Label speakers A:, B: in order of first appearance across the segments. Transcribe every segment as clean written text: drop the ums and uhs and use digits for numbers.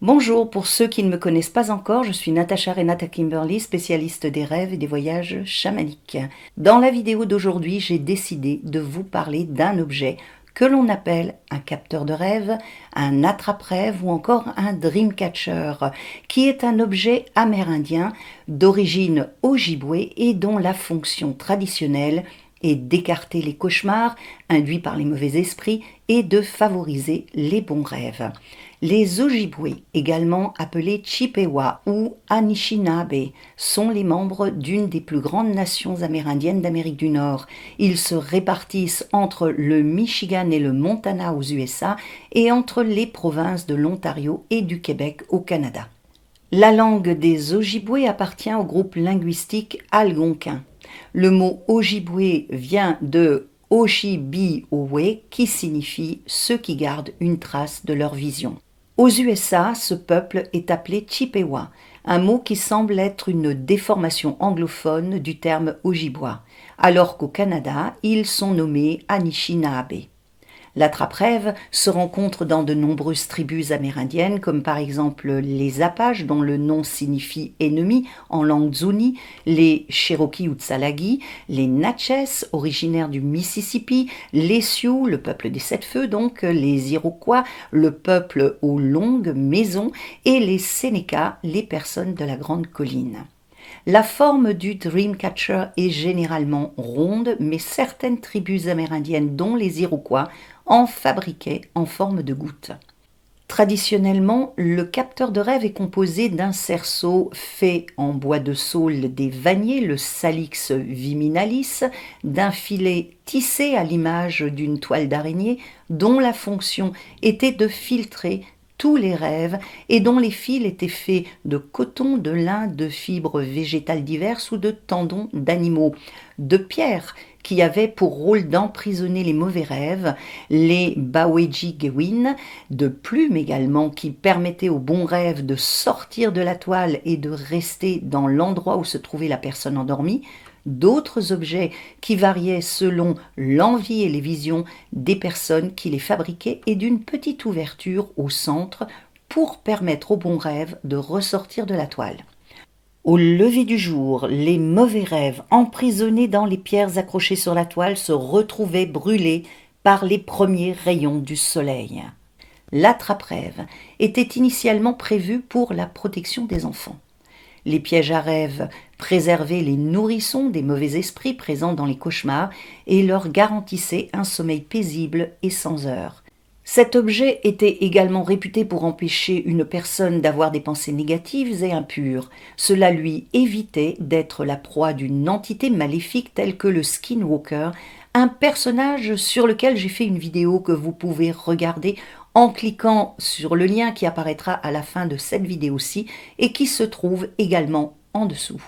A: Bonjour, pour ceux qui ne me connaissent pas encore, je suis Natasha Renata Kimberly, spécialiste des rêves et des voyages chamaniques. Dans la vidéo d'aujourd'hui, j'ai décidé de vous parler d'un objet que l'on appelle un capteur de rêve, un attrape-rêve ou encore un dreamcatcher, qui est un objet amérindien d'origine ojibwé et dont la fonction traditionnelle est d'écarter les cauchemars induits par les mauvais esprits et de favoriser les bons rêves. Les Ojibwés, également appelés Chippewa ou Anishinaabe, sont les membres d'une des plus grandes nations amérindiennes d'Amérique du Nord. Ils se répartissent entre le Michigan et le Montana aux USA et entre les provinces de l'Ontario et du Québec au Canada. La langue des Ojibwés appartient au groupe linguistique algonquin. Le mot Ojibwé vient de Oshibiowe qui signifie ceux qui gardent une trace de leur vision. Aux USA, ce peuple est appelé Chippewa, un mot qui semble être une déformation anglophone du terme Ojibwa, alors qu'au Canada, ils sont nommés Anishinaabe. L'attrape-rêve se rencontre dans de nombreuses tribus amérindiennes, comme par exemple les Apaches, dont le nom signifie ennemi en langue zuni, les Cherokee ou Tsalagi, les Natchez, originaires du Mississippi, les Sioux, le peuple des Sept Feux, donc les Iroquois, le peuple aux longues maisons, et les Sénéca, les personnes de la Grande Colline. La forme du Dreamcatcher est généralement ronde, mais certaines tribus amérindiennes, dont les Iroquois, en fabriquaient en forme de goutte. Traditionnellement, le capteur de rêve est composé d'un cerceau fait en bois de saule des vanniers, le Salix viminalis, d'un filet tissé à l'image d'une toile d'araignée, dont la fonction était de filtrer tous les rêves et dont les fils étaient faits de coton, de lin, de fibres végétales diverses ou de tendons d'animaux, de pierres qui avaient pour rôle d'emprisonner les mauvais rêves, les Baweji Gewin, de plumes également qui permettaient aux bons rêves de sortir de la toile et de rester dans l'endroit où se trouvait la personne endormie, d'autres objets qui variaient selon l'envie et les visions des personnes qui les fabriquaient et d'une petite ouverture au centre pour permettre aux bons rêves de ressortir de la toile. Au lever du jour, les mauvais rêves emprisonnés dans les pierres accrochées sur la toile se retrouvaient brûlés par les premiers rayons du soleil. L'attrape-rêve était initialement prévu pour la protection des enfants. Les pièges à rêves préservaient les nourrissons des mauvais esprits présents dans les cauchemars et leur garantissaient un sommeil paisible et sans heurts. Cet objet était également réputé pour empêcher une personne d'avoir des pensées négatives et impures. Cela lui évitait d'être la proie d'une entité maléfique telle que le Skinwalker, un personnage sur lequel j'ai fait une vidéo que vous pouvez regarder en cliquant sur le lien qui apparaîtra à la fin de cette vidéo-ci et qui se trouve également en dessous.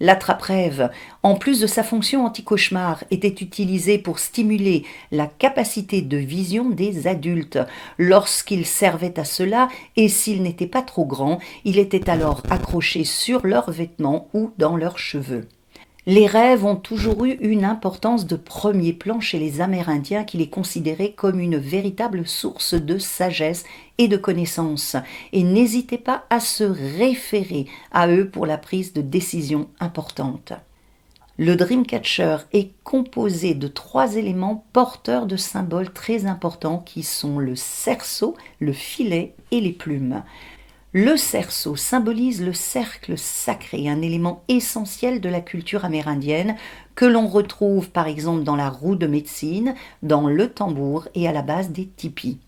A: L'attrape-rêve, en plus de sa fonction anti-cauchemar, était utilisé pour stimuler la capacité de vision des adultes. Lorsqu'il servait à cela, et s'il n'était pas trop grand, il était alors accroché sur leurs vêtements ou dans leurs cheveux. Les rêves ont toujours eu une importance de premier plan chez les Amérindiens qui les considéraient comme une véritable source de sagesse et de connaissances, et n'hésitaient pas à se référer à eux pour la prise de décisions importantes. Le Dreamcatcher est composé de 3 éléments porteurs de symboles très importants qui sont le cerceau, le filet et les plumes. Le cerceau symbolise le cercle sacré, un élément essentiel de la culture amérindienne que l'on retrouve par exemple dans la roue de médecine, dans le tambour et à la base des tipis.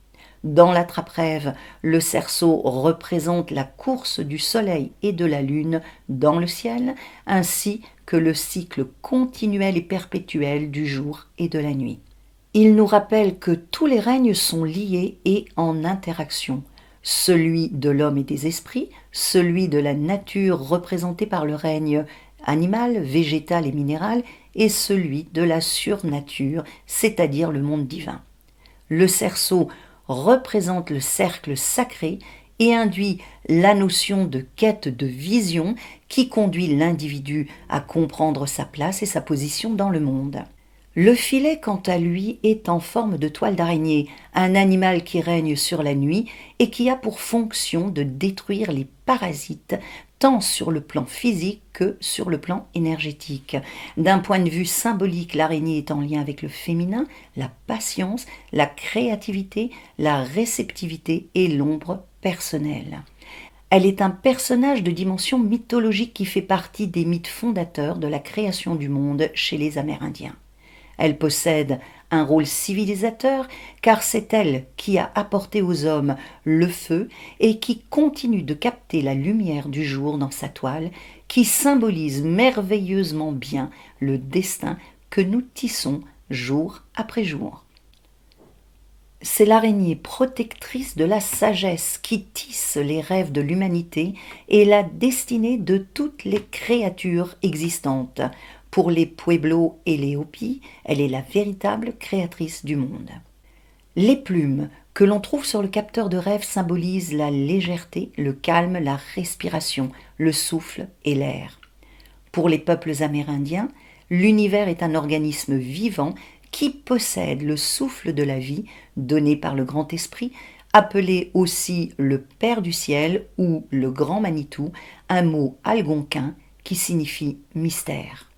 A: Dans l'attrape-rêve, le cerceau représente la course du soleil et de la lune dans le ciel, ainsi que le cycle continuel et perpétuel du jour et de la nuit. Il nous rappelle que tous les règnes sont liés et en interaction. Celui de l'homme et des esprits, celui de la nature représenté par le règne animal, végétal et minéral, et celui de la surnature, c'est-à-dire le monde divin. Le cerceau représente le cercle sacré et induit la notion de quête de vision qui conduit l'individu à comprendre sa place et sa position dans le monde. Le filet, quant à lui, est en forme de toile d'araignée, un animal qui règne sur la nuit et qui a pour fonction de détruire les parasites, tant sur le plan physique que sur le plan énergétique. D'un point de vue symbolique, l'araignée est en lien avec le féminin, la patience, la créativité, la réceptivité et l'ombre personnelle. Elle est un personnage de dimension mythologique qui fait partie des mythes fondateurs de la création du monde chez les Amérindiens. Elle possède un rôle civilisateur car c'est elle qui a apporté aux hommes le feu et qui continue de capter la lumière du jour dans sa toile, qui symbolise merveilleusement bien le destin que nous tissons jour après jour. C'est l'araignée protectrice de la sagesse qui tisse les rêves de l'humanité et la destinée de toutes les créatures existantes. Pour les Pueblos et les Hopis, elle est la véritable créatrice du monde. Les plumes que l'on trouve sur le capteur de rêve symbolisent la légèreté, le calme, la respiration, le souffle et l'air. Pour les peuples amérindiens, l'univers est un organisme vivant qui possède le souffle de la vie donné par le grand esprit, appelé aussi le Père du ciel ou le Grand Manitou, un mot algonquin qui signifie mystère.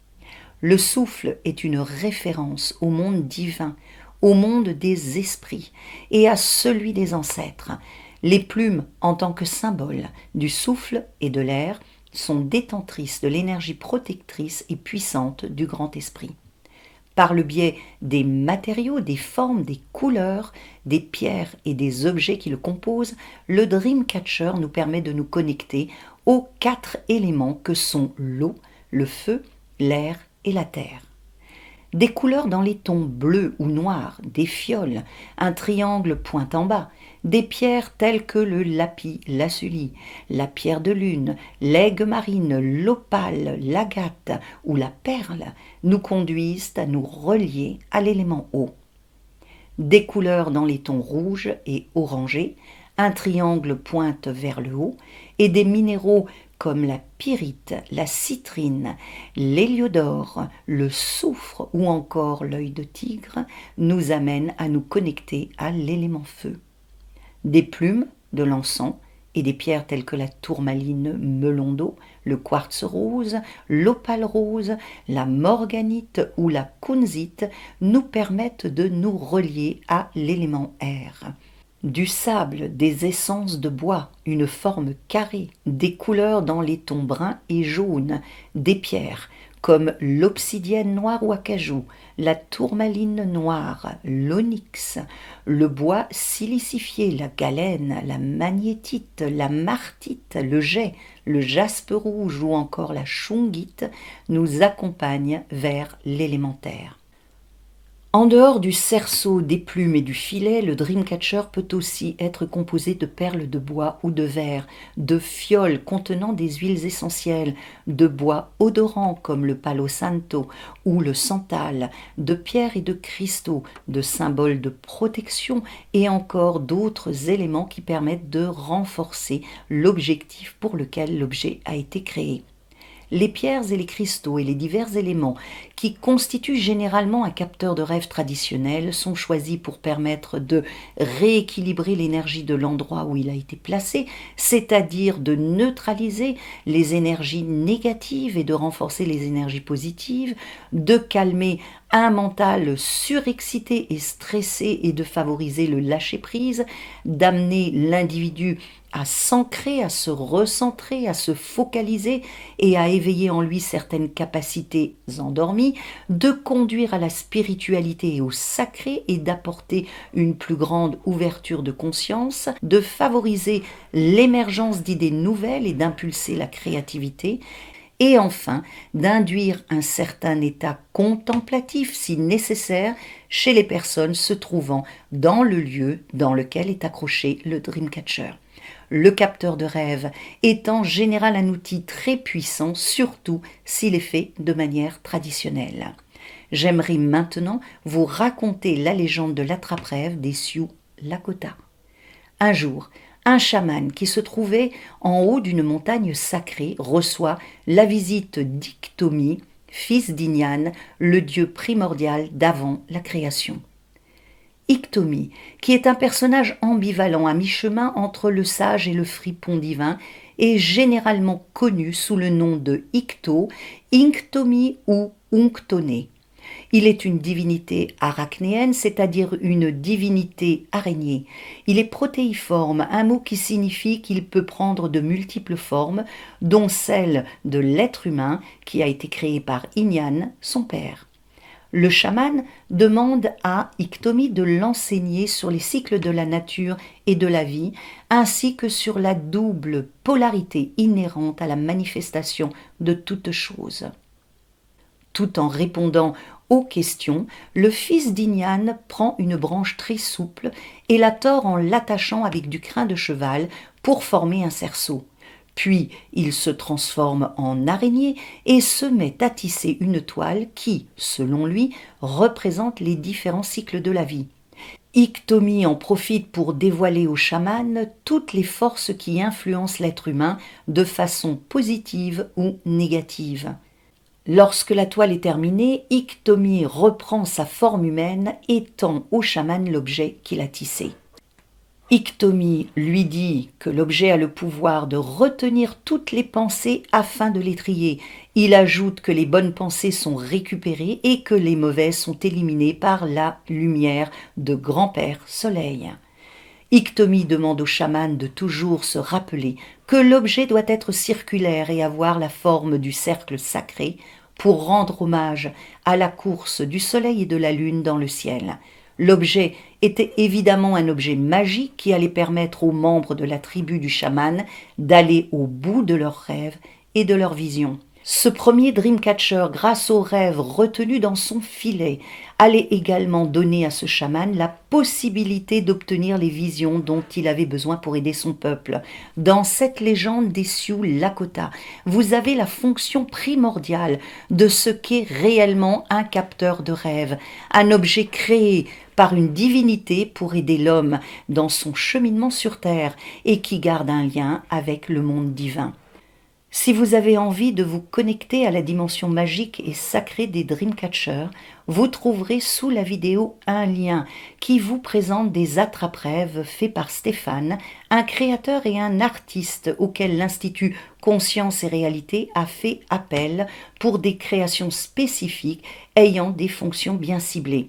A: Le souffle est une référence au monde divin, au monde des esprits et à celui des ancêtres. Les plumes, en tant que symbole du souffle et de l'air, sont détentrices de l'énergie protectrice et puissante du grand esprit. Par le biais des matériaux, des formes, des couleurs, des pierres et des objets qui le composent, le Dreamcatcher nous permet de nous connecter aux 4 éléments que sont l'eau, le feu, l'air et la terre. Des couleurs dans les tons bleus ou noirs, des fioles, un triangle pointe en bas, des pierres telles que le lapis lazuli, la pierre de lune, l'aigue marine, l'opale, l'agate ou la perle nous conduisent à nous relier à l'élément eau. Des couleurs dans les tons rouges et orangés, un triangle pointe vers le haut et des minéraux comme la pyrite, la citrine, l'héliodore, le soufre ou encore l'œil de tigre nous amènent à nous connecter à l'élément feu. Des plumes, de l'encens et des pierres telles que la tourmaline melon d'eau, le quartz rose, l'opale rose, la morganite ou la kunzite nous permettent de nous relier à l'élément air. Du sable, des essences de bois, une forme carrée, des couleurs dans les tons bruns et jaunes, des pierres comme l'obsidienne noire ou acajou, la tourmaline noire, l'onyx, le bois silicifié, la galène, la magnétite, la martite, le jais, le jaspe rouge ou encore la shungite nous accompagnent vers l'élémentaire. En dehors du cerceau, des plumes et du filet, le Dreamcatcher peut aussi être composé de perles de bois ou de verre, de fioles contenant des huiles essentielles, de bois odorants comme le palo santo ou le santal, de pierres et de cristaux, de symboles de protection et encore d'autres éléments qui permettent de renforcer l'objectif pour lequel l'objet a été créé. Les pierres et les cristaux et les divers éléments qui constituent généralement un capteur de rêve traditionnel sont choisis pour permettre de rééquilibrer l'énergie de l'endroit où il a été placé, c'est-à-dire de neutraliser les énergies négatives et de renforcer les énergies positives, de calmer un mental surexcité et stressé et de favoriser le lâcher-prise, d'amener l'individu à s'ancrer, à se recentrer, à se focaliser et à éveiller en lui certaines capacités endormies, de conduire à la spiritualité et au sacré et d'apporter une plus grande ouverture de conscience, de favoriser l'émergence d'idées nouvelles et d'impulser la créativité, et enfin d'induire un certain état contemplatif si nécessaire chez les personnes se trouvant dans le lieu dans lequel est accroché le Dreamcatcher. Le capteur de rêve est en général un outil très puissant, surtout s'il est fait de manière traditionnelle. J'aimerais maintenant vous raconter la légende de l'attrape-rêve des Sioux Lakota. Un jour, un chaman qui se trouvait en haut d'une montagne sacrée reçoit la visite d'Iktomi, fils d'Inyan, le dieu primordial d'avant la création. Iktomi, qui est un personnage ambivalent à mi-chemin entre le sage et le fripon divin, est généralement connu sous le nom de Ikto, Inktomi ou Unktoné. Il est une divinité arachnéenne, c'est-à-dire une divinité araignée. Il est protéiforme, un mot qui signifie qu'il peut prendre de multiples formes, dont celle de l'être humain qui a été créé par Inyan, son père. Le chaman demande à Iktomi de l'enseigner sur les cycles de la nature et de la vie, ainsi que sur la double polarité inhérente à la manifestation de toute chose. Tout en répondant aux questions, le fils d'Inyan prend une branche très souple et la tord en l'attachant avec du crin de cheval pour former un cerceau. Puis il se transforme en araignée et se met à tisser une toile qui, selon lui, représente les différents cycles de la vie. Iktomi en profite pour dévoiler au chaman toutes les forces qui influencent l'être humain de façon positive ou négative. Lorsque la toile est terminée, Iktomi reprend sa forme humaine et tend au chaman l'objet qu'il a tissé. Iktomi lui dit que l'objet a le pouvoir de retenir toutes les pensées afin de les trier. Il ajoute que les bonnes pensées sont récupérées et que les mauvaises sont éliminées par la lumière de Grand-Père Soleil. Iktomi demande au chaman de toujours se rappeler que l'objet doit être circulaire et avoir la forme du cercle sacré pour rendre hommage à la course du soleil et de la lune dans le ciel. L'objet était évidemment un objet magique qui allait permettre aux membres de la tribu du chaman d'aller au bout de leurs rêves et de leurs visions. Ce premier Dreamcatcher, grâce aux rêves retenus dans son filet, allait également donner à ce chaman la possibilité d'obtenir les visions dont il avait besoin pour aider son peuple. Dans cette légende des Sioux Lakota, vous avez la fonction primordiale de ce qu'est réellement un capteur de rêves, un objet créé par une divinité pour aider l'homme dans son cheminement sur Terre et qui garde un lien avec le monde divin. Si vous avez envie de vous connecter à la dimension magique et sacrée des Dreamcatchers, vous trouverez sous la vidéo un lien qui vous présente des attrape-rêves faits par Stéphane, un créateur et un artiste auquel l'Institut Conscience et Réalité a fait appel pour des créations spécifiques ayant des fonctions bien ciblées.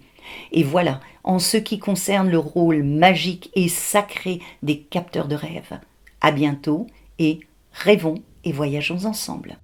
A: Et voilà, en ce qui concerne le rôle magique et sacré des capteurs de rêves. À bientôt et rêvons et voyageons ensemble.